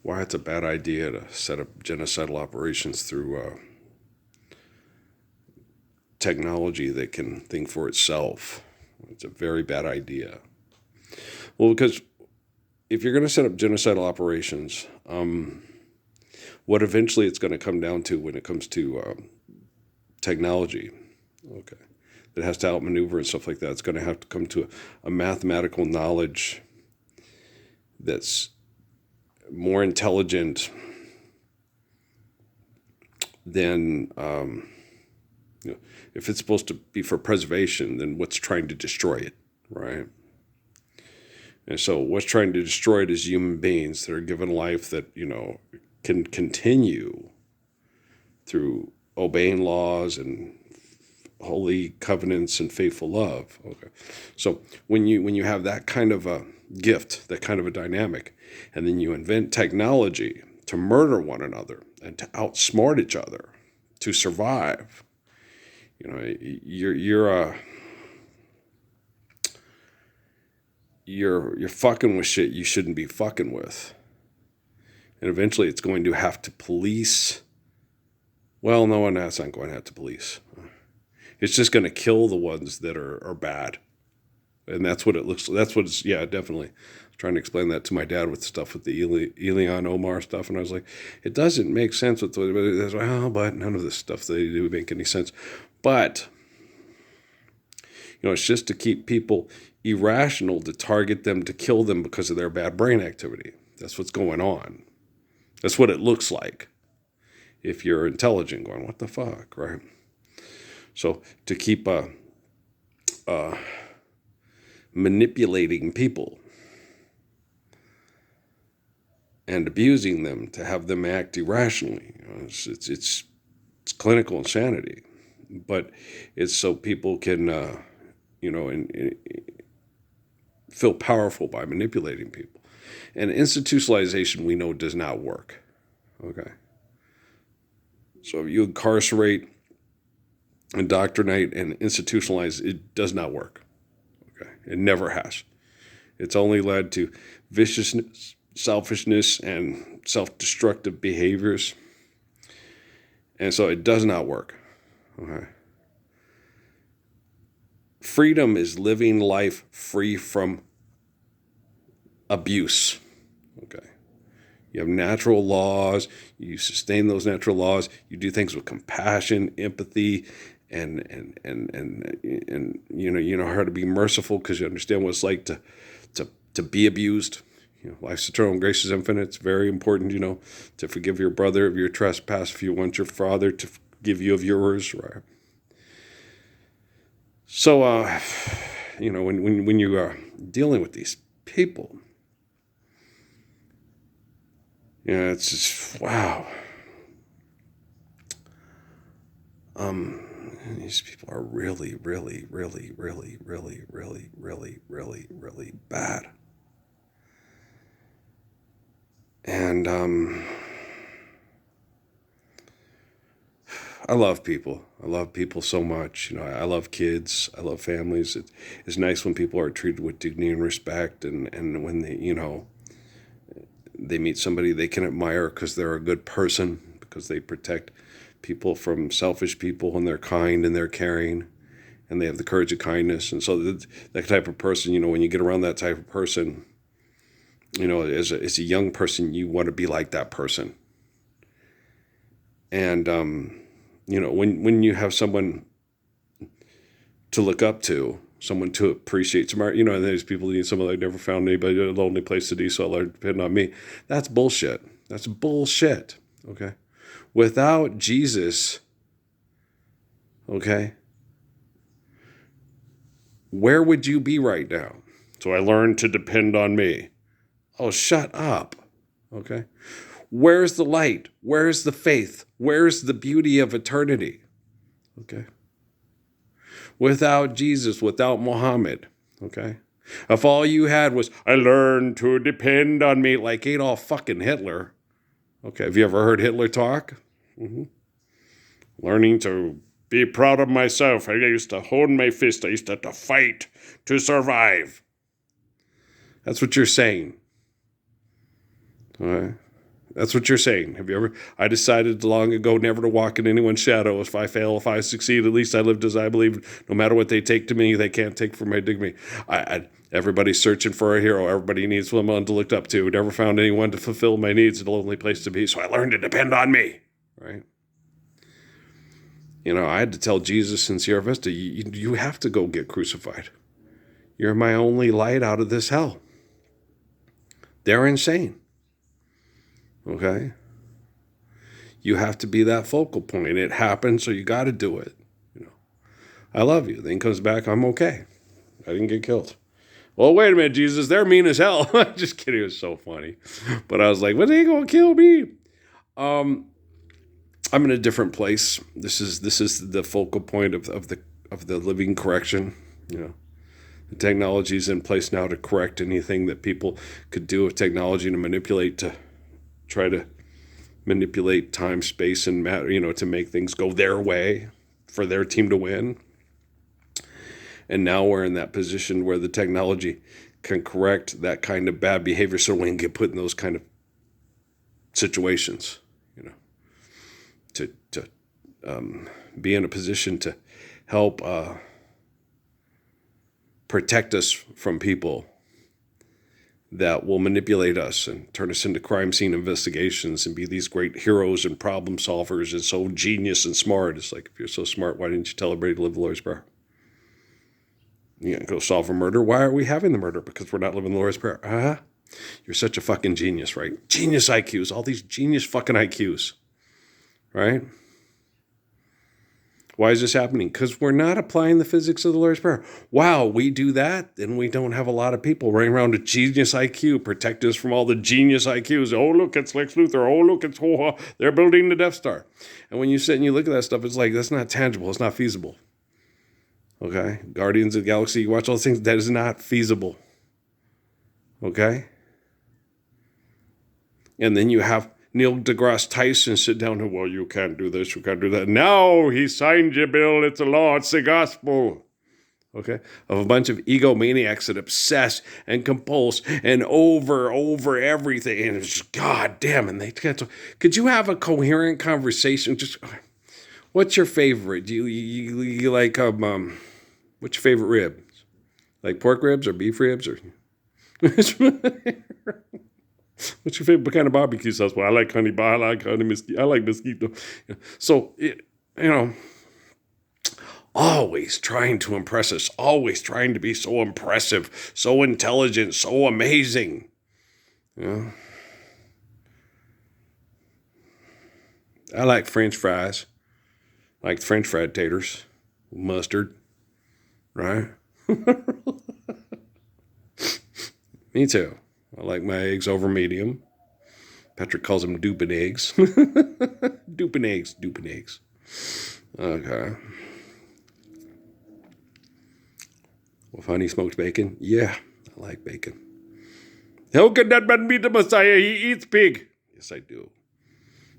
why it's a bad idea to set up genocidal operations through technology that can think for itself. It's a very bad idea. Well, because if you're going to set up genocidal operations, what eventually it's going to come down to when it comes to technology, okay, that has to outmaneuver and stuff like that, it's going to have to come to a mathematical knowledge that's more intelligent than, if it's supposed to be for preservation, then what's trying to destroy it, right? And so what's trying to destroy it is human beings that are given life that, can continue through obeying laws and holy covenants and faithful love. Okay. So when you have that kind of a gift, that kind of a dynamic, and then you invent technology to murder one another and to outsmart each other to survive, you're fucking with shit you shouldn't be fucking with. And eventually it's going to have to police. Well, no one that's not going to have to police. It's just going to kill the ones that are bad. And that's what it looks like. That's what it's, yeah, definitely. I was trying to explain that to my dad with stuff with the Elian Omar stuff. And I was like, it doesn't make sense with the, but none of this stuff they do make any sense. But, it's just to keep people irrational, to target them, to kill them because of their bad brain activity. That's what's going on. That's what it looks like. If you're intelligent, going, what the fuck, right? So to keep manipulating people and abusing them to have them act irrationally, it's clinical insanity. But it's so people can, feel powerful by manipulating people. And institutionalization, we know, does not work. Okay. So if you incarcerate, indoctrinate, and institutionalize, it does not work. Okay. It never has. It's only led to viciousness, selfishness, and self-destructive behaviors. And so it does not work. Okay. Freedom is living life free from abuse. Okay. You have natural laws. You sustain those natural laws. You do things with compassion, empathy, and you know how to be merciful because you understand what it's like to be abused. Life's eternal, grace is infinite. It's very important, to forgive your brother of your trespass if you want your father to forgive you of yours, right? So, when you are dealing with these people, it's just, wow. These people are really, really, really, really, really, really, really, really, really bad. And I love people. I love people so much. I love kids. I love families. It's nice when people are treated with dignity and respect, and when they meet somebody they can admire because they're a good person, because they protect people from selfish people, and they're kind and they're caring, and they have the courage of kindness. And so that type of person, when you get around that type of person, as a young person, you want to be like that person. And when you have someone to look up to, someone to appreciate, and there's people who need someone that never found anybody, a lonely place to be, so I'll depend on me. That's bullshit. That's bullshit. Okay. Without Jesus, okay, where would you be right now? So I learned to depend on me. Oh, shut up. Okay. Where's the light? Where's the faith? Where's the beauty of eternity? Okay. Without Jesus, without Muhammad, okay? If all you had was, I learned to depend on me, like Adolf fucking Hitler. Okay, have you ever heard Hitler talk? Mm-hmm. Learning to be proud of myself. I used to hold my fist. I used to fight to survive. That's what you're saying. All right? That's what you're saying. Have you ever? I decided long ago never to walk in anyone's shadow. If I fail, if I succeed, at least I lived as I believe. No matter what they take to me, they can't take from my dignity. Everybody's searching for a hero. Everybody needs someone to look up to. Never found anyone to fulfill my needs. It's a lonely place to be. So I learned to depend on me. Right? I had to tell Jesus in Sierra Vista, you have to go get crucified. You're my only light out of this hell. They're insane. Okay? You have to be that focal point. It happened, so you got to do it. I love you. Then he comes back, I'm okay. I didn't get killed. Well, wait a minute, Jesus. They're mean as hell. Just kidding. It was so funny. But I was like, well, they ain't going to kill me. I'm in a different place. This is the focal point of the living correction. The technology is in place now to correct anything that people could do with technology to try to manipulate time, space, and matter, to make things go their way for their team to win. And now we're in that position where the technology can correct that kind of bad behavior so we can get put in those kind of situations, to be in a position to help protect us from people that will manipulate us and turn us into crime scene investigations and be these great heroes and problem solvers and so genius and smart. It's like, if you're so smart, why didn't you tell everybody to live the Lord's Prayer? You go solve a murder. Why are we having the murder? Because we're not living the Lord's Prayer. You're such a fucking genius, right? Genius IQs, all these genius fucking IQs, right? Why is this happening? Because we're not applying the physics of the Lord's Prayer. Wow, we do that, then we don't have a lot of people running around with genius IQ, protect us from all the genius IQs. Oh, look, it's Lex Luthor. Oh, look, it's they're building the Death Star. And when you sit and you look at that stuff, it's like, that's not tangible. It's not feasible. Okay? Guardians of the Galaxy, you watch all those things, that is not feasible. Okay? And then you have Neil deGrasse Tyson sit down and, well, you can't do this, you can't do that. No, he signed your bill. It's a law. It's the gospel. Okay? Of a bunch of egomaniacs that obsess and compulse and over everything. And it's just, God damn, and they can't. Could you have a coherent conversation? Just, what's your favorite? Do you like, what's your favorite rib? Like pork ribs or beef ribs? Or what's your favorite kind of barbecue sauce? Well, I like honey bar. I like honey mosquito. I like mosquito. So, always trying to impress us. Always trying to be so impressive, so intelligent, so amazing. I like French fries. Like French fried taters. Mustard. Right? Me too. I like my eggs over medium. Patrick calls them dupin eggs. Dupin eggs. Okay. With honey smoked bacon? Yeah, I like bacon. How can that man be the Messiah? He eats pig. Yes, I do.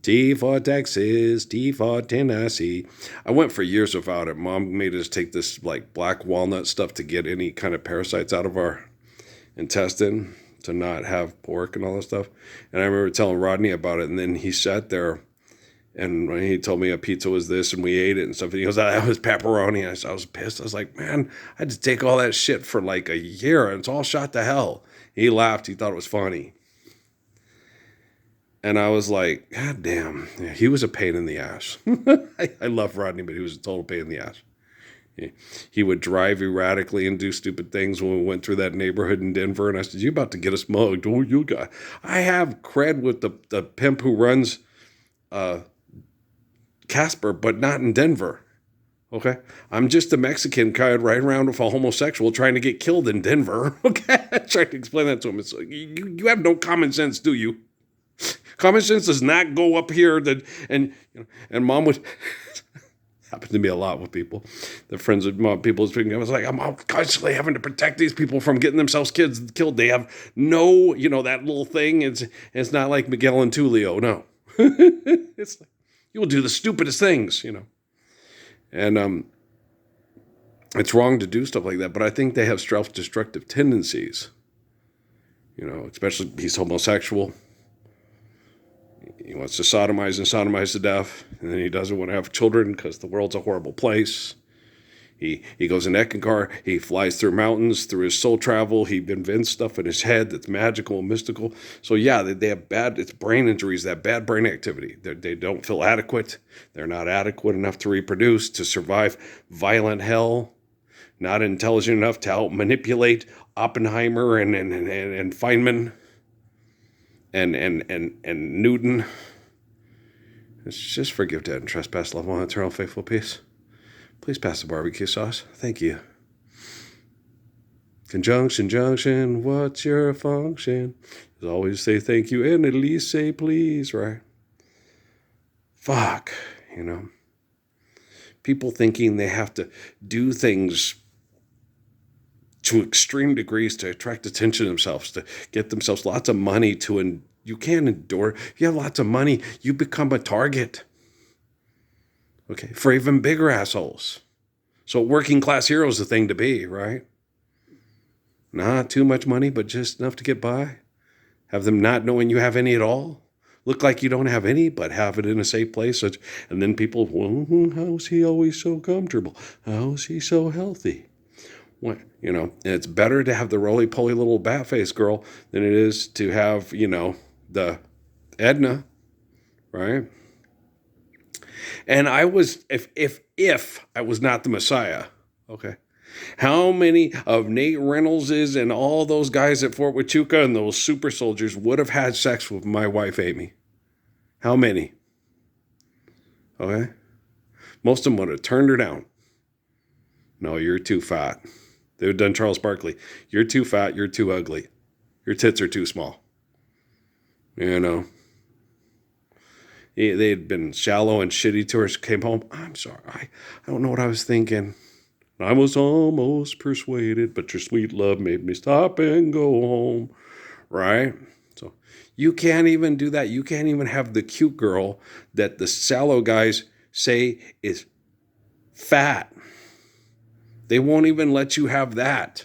T for Texas, T for Tennessee. I went for years without it. Mom made us take this like black walnut stuff to get any kind of parasites out of our intestine, to not have pork and all that stuff. And I remember telling Rodney about it, and then he sat there and when he told me a pizza was this and we ate it and stuff, and he goes, that was pepperoni. And I was pissed. I was like, man, I had to take all that shit for like a year and it's all shot to hell. He laughed. He thought it was funny. And I was like, God damn. Yeah, he was a pain in the ass. I love Rodney, but he was a total pain in the ass. He would drive erratically and do stupid things when we went through that neighborhood in Denver. And I said, you about to get us mugged. Oh, you got. I have cred with the pimp who runs Casper, but not in Denver. Okay? I'm just a Mexican guy riding around with a homosexual trying to get killed in Denver. Okay? I tried to explain that to him. It's like, you have no common sense, do you? Common sense does not go up here. And Mom would... happened to me a lot with people. The friends of mom, people speaking. I was like, I'm constantly having to protect these people from getting themselves killed. They have no, that little thing. It's not like Miguel and Tulio. No, it's like you will do the stupidest things, and it's wrong to do stuff like that. But I think they have self-destructive tendencies. Especially he's homosexual. He wants to sodomize to death, and then he doesn't want to have children because the world's a horrible place. He goes in Ekankar, he flies through mountains, through his soul travel, he invents stuff in his head that's magical and mystical. So yeah, they have it's brain injuries, that bad brain activity. They don't feel adequate. They're not adequate enough to reproduce, to survive violent hell, not intelligent enough to out manipulate Oppenheimer and Feynman and Newton. It's just forgive dead and trespass, love one, eternal, faithful peace. Please pass the barbecue sauce. Thank you. Conjunction, junction, what's your function? As always say thank you and at least say please, right? Fuck, People thinking they have to do things to extreme degrees to attract attention to themselves, to get themselves lots of money you can't endure. If you have lots of money, you become a target. Okay, for even bigger assholes. So working class hero is the thing to be, right? Not too much money, but just enough to get by. Have them not knowing you have any at all. Look like you don't have any, but have it in a safe place. And then people, how's he always so comfortable? How's he so healthy? What, and it's better to have the roly-poly little bat-faced girl than it is to have, the Edna, right? And I was, if I was not the Messiah, okay, how many of Nate Reynolds's and all those guys at Fort Huachuca and those super soldiers would have had sex with my wife, Amy? How many? Okay. Most of them would have turned her down. No, you're too fat. They would have done Charles Barkley. You're too fat. You're too ugly. Your tits are too small. They had been shallow and shitty to her. She came home. I'm sorry. I don't know what I was thinking. I was almost persuaded, but your sweet love made me stop and go home. Right? So you can't even do that. You can't even have the cute girl that the shallow guys say is fat. They won't even let you have that.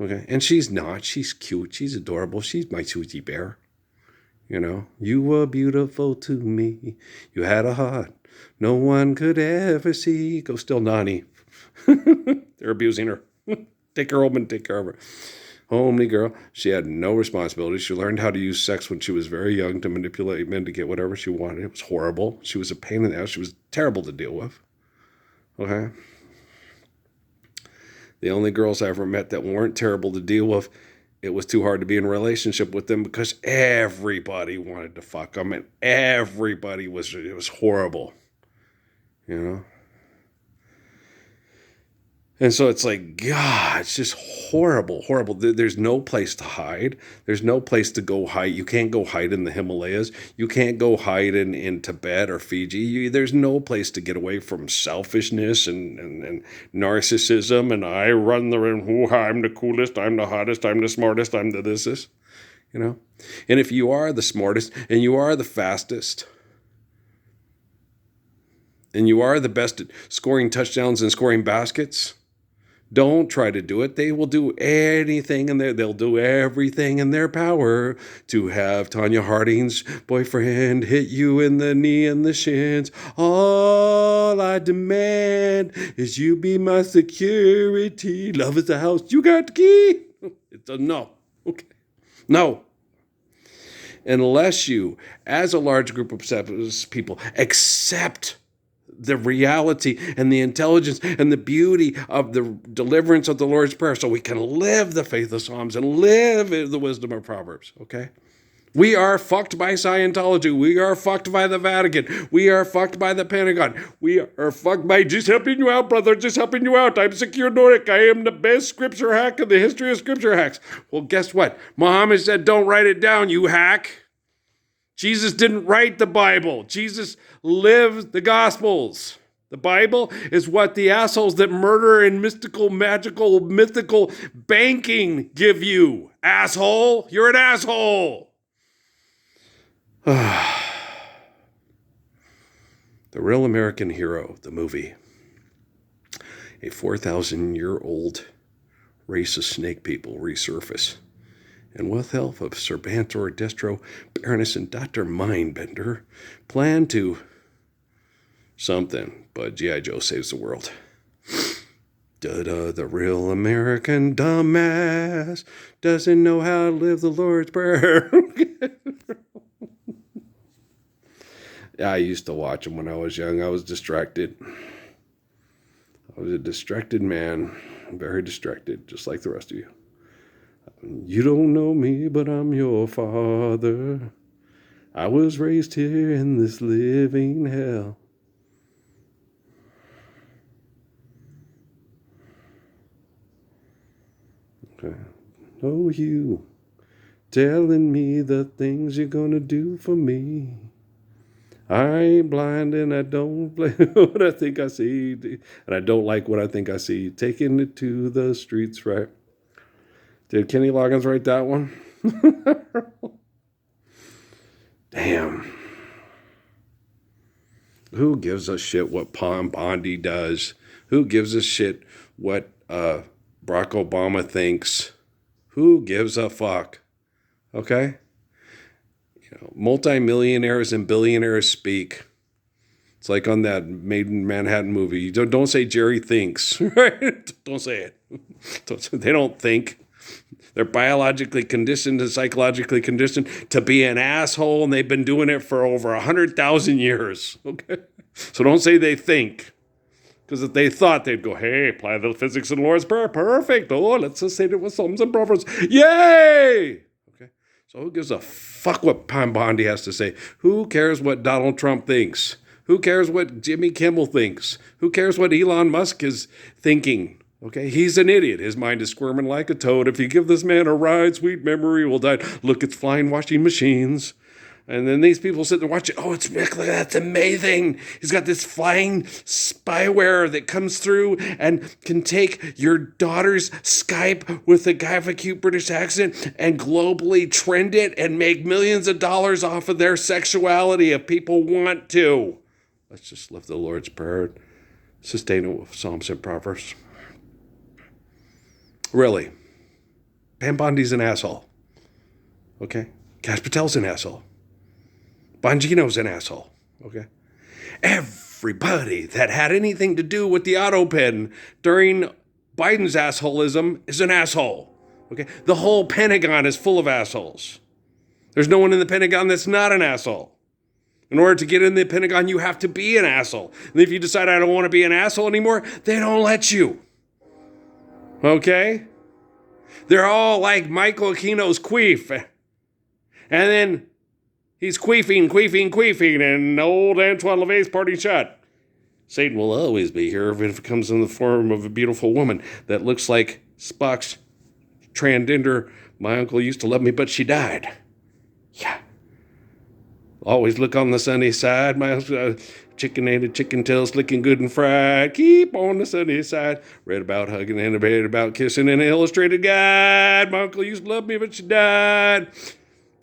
Okay? And she's not. She's cute. She's adorable. She's my sweetie bear. You were beautiful to me. You had a heart no one could ever see. Go still Nani. They're abusing her. Take her home and take care of her. Homely girl. She had no responsibility. She learned how to use sex when she was very young to manipulate men to get whatever she wanted. It was horrible. She was a pain in the ass. She was terrible to deal with. Okay? The only girls I ever met that weren't terrible to deal with, it was too hard to be in a relationship with them because everybody wanted to fuck them and it was horrible, And so it's like, God, it's just horrible. There's no place to hide. There's no place to go hide. You can't go hide in the Himalayas. You can't go hide in Tibet or Fiji. There's no place to get away from selfishness and narcissism. And I run the ring. I'm the coolest. I'm the hottest. I'm the smartest. I'm the this. And if you are the smartest and you are the fastest and you are the best at scoring touchdowns and scoring baskets, don't try to do it. They will do anything they'll do everything in their power to have Tanya Harding's boyfriend hit you in the knee and the shins. All I demand is you be my security. Love is the house. You got the key. It's a no. Okay. No. Unless you, as a large group of people, accept the reality and the intelligence and the beauty of the deliverance of the Lord's Prayer so we can live the faith of Psalms and live the wisdom of Proverbs, okay? We are fucked by Scientology. We are fucked by the Vatican. We are fucked by the Pentagon. We are fucked by just helping you out, brother, just helping you out. I'm Secure Nordic. I am the best scripture hack in the history of scripture hacks. Well, guess what? Muhammad said, don't write it down, you hack. Jesus didn't write the Bible. Jesus lived the Gospels. The Bible is what the assholes that murder and mystical, magical, mythical banking give you. Asshole, you're an asshole. The Real American Hero, the movie. A 4,000-year-old race of snake people resurface and with help of Sir Bantor, Destro, Baroness, and Dr. Mindbender, plan to something, but G.I. Joe saves the world. Da-da, the real American dumbass doesn't know how to live the Lord's Prayer. I used to watch them when I was young. I was distracted. I was a distracted man. Very distracted, just like the rest of you. You don't know me, but I'm your father. I was raised here in this living hell. Okay. Oh, you telling me the things you're gonna do for me. I ain't blind and I don't blame what I think I see. And I don't like what I think I see. Taking it to the streets, right? Did Kenny Loggins write that one? Damn. Who gives a shit what Bondi does? Who gives a shit what Barack Obama thinks? Who gives a fuck? Okay? Multimillionaires and billionaires speak. It's like on that Made in Manhattan movie. Don't say Jerry thinks, right? Don't say it. They don't think. They're biologically conditioned and psychologically conditioned to be an asshole, and they've been doing it for over 100,000 years. Okay, so don't say they think, because if they thought, they'd go, "Hey, apply the physics and Lord's Prayer, perfect. Oh, let's just say it with Psalms and Proverbs, yay!" So who gives a fuck what Bondi has to say? Who cares what Donald Trump thinks? Who cares what Jimmy Kimmel thinks? Who cares what Elon Musk is thinking? Okay, he's an idiot. His mind is squirming like a toad. If you give this man a ride, sweet memory will die. Look, it's flying washing machines. And then these people sit there watching. Oh, that's amazing. He's got this flying spyware that comes through and can take your daughter's Skype with a guy with a cute British accent and globally trend it and make millions of dollars off of their sexuality if people want to. Let's just live the Lord's Prayer. Sustain it with Psalms and Proverbs. Really. Pam Bondi's an asshole. Okay? Cash Patel's an asshole. Bongino's an asshole, okay? Everybody that had anything to do with the auto pen during Biden's assholism is an asshole, okay? The whole Pentagon is full of assholes. There's no one in the Pentagon that's not an asshole. In order to get in the Pentagon, you have to be an asshole. And if you decide I don't want to be an asshole anymore, they don't let you, okay? They're all like Michael Aquino's queef. And then he's queefing, and old Antoine LaVey's party shot. Satan will always be here if it comes in the form of a beautiful woman that looks like Spock's transgender. My uncle used to love me, but she died. Yeah. Always look on the sunny side. My chicken-ated chicken tails licking good and fried. Keep on the sunny side. Read about hugging and read about kissing in an illustrated guide. My uncle used to love me, but she died.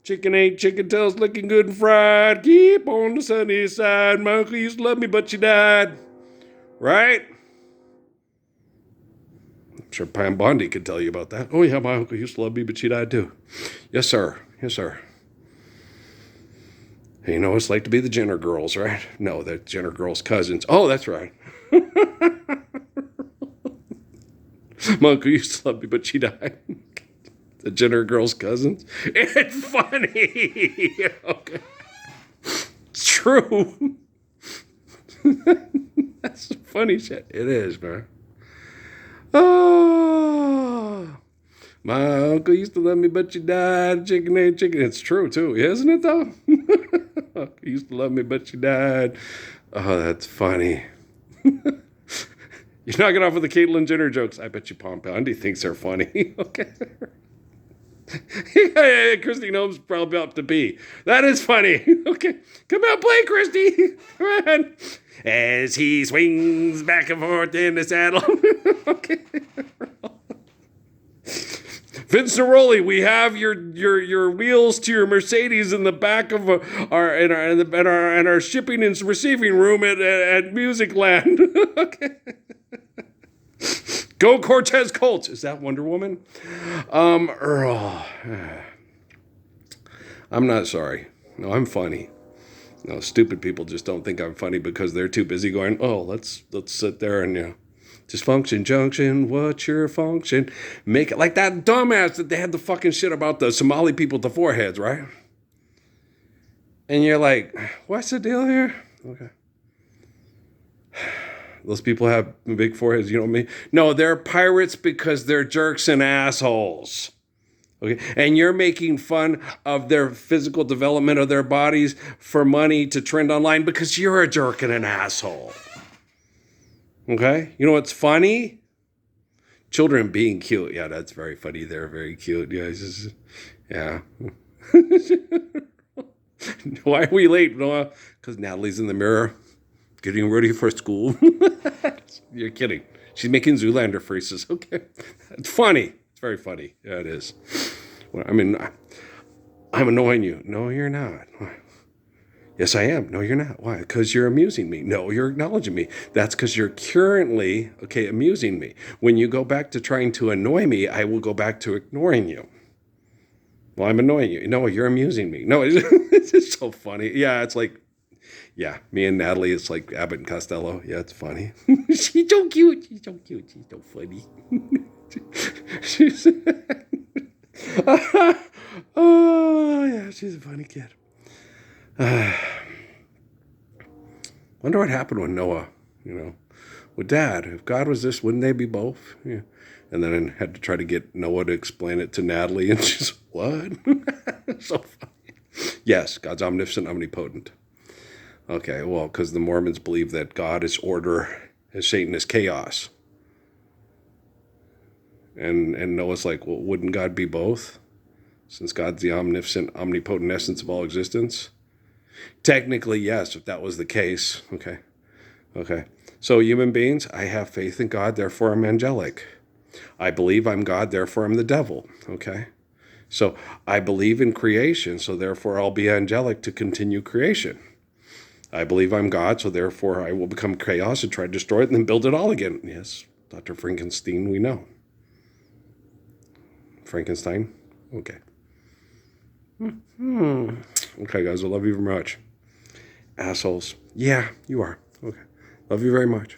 Chicken ate chicken tails looking good and fried. Keep on the sunny side. My uncle used to love me, but she died. Right? I'm sure Pam Bondi could tell you about that. Oh, yeah, my uncle used to love me, but she died too. Yes, sir. Yes, sir. Hey, you know what it's like to be the Jenner girls, right? No, they're Jenner girls' cousins. Oh, that's right. My uncle used to love me, but she died. The Jenner girls' cousins. It's funny. Okay. It's true. That's funny shit. It is, man. Oh, my uncle used to love me, but she died. Chicken ate chicken. It's true, too. Isn't it, though? He used to love me, but she died. Oh, that's funny. You're knocking off with the Caitlyn Jenner jokes. I bet you Pom Bondi thinks they're funny. Okay. Yeah, Christy Gnome's probably up to B. That is funny. Okay. Come out, play, Christy. Come on. As he swings back and forth in the saddle. Okay. Vince Neroli, we have your wheels to your Mercedes in the back of our shipping and receiving room at Musicland. Okay. Go Cortez Colts. Is that Wonder Woman? Earl. I'm not sorry. No, I'm funny. No, stupid people just don't think I'm funny because they're too busy going, oh, let's sit there and just function junction. What's your function? Make it like that dumbass that they had the fucking shit about the Somali people with the foreheads, right? And you're like, what's the deal here? Okay. Those people have big foreheads, you know what I mean? No, they're pirates because they're jerks and assholes. Okay, and you're making fun of their physical development of their bodies for money to trend online because you're a jerk and an asshole. Okay, you know what's funny? Children being cute. Yeah, that's very funny. They're very cute. Yeah, yeah. Why are we late, Noah? Because Natalie's in the mirror getting ready for school. You're kidding. She's making Zoolander faces. Okay, it's funny. It's very funny. Yeah, it is. Well, I mean, I'm annoying you. No, you're not. Yes, I am. No, you're not. Why? Because you're amusing me. No, you're acknowledging me. That's because you're currently, amusing me. When you go back to trying to annoy me, I will go back to ignoring you. Well, I'm annoying you. No, you're amusing me. No, it's just so funny. Yeah, it's like, yeah, me and Natalie, it's like Abbott and Costello. Yeah, it's funny. She's so cute. She's so cute. She's so funny. She's oh, yeah, she's a funny kid. Wonder what happened with Noah, with Dad. If God was this, wouldn't they be both? Yeah. And then I had to try to get Noah to explain it to Natalie, and she's, what? So funny. Yes, God's omniscient, omnipotent. Okay, well, because the Mormons believe that God is order and Satan is chaos. And Noah's like, well, wouldn't God be both? Since God's the omniscient, omnipotent essence of all existence? Technically, yes, if that was the case. Okay. So human beings, I have faith in God, therefore I'm angelic. I believe I'm God, therefore I'm the devil. Okay. So I believe in creation, so therefore I'll be angelic to continue creation. I believe I'm God, so therefore I will become chaos and try to destroy it and then build it all again. Yes, Dr. Frankenstein, we know. Frankenstein? Okay. Okay, guys, I love you very much. Assholes. Yeah, you are. Okay. Love you very much.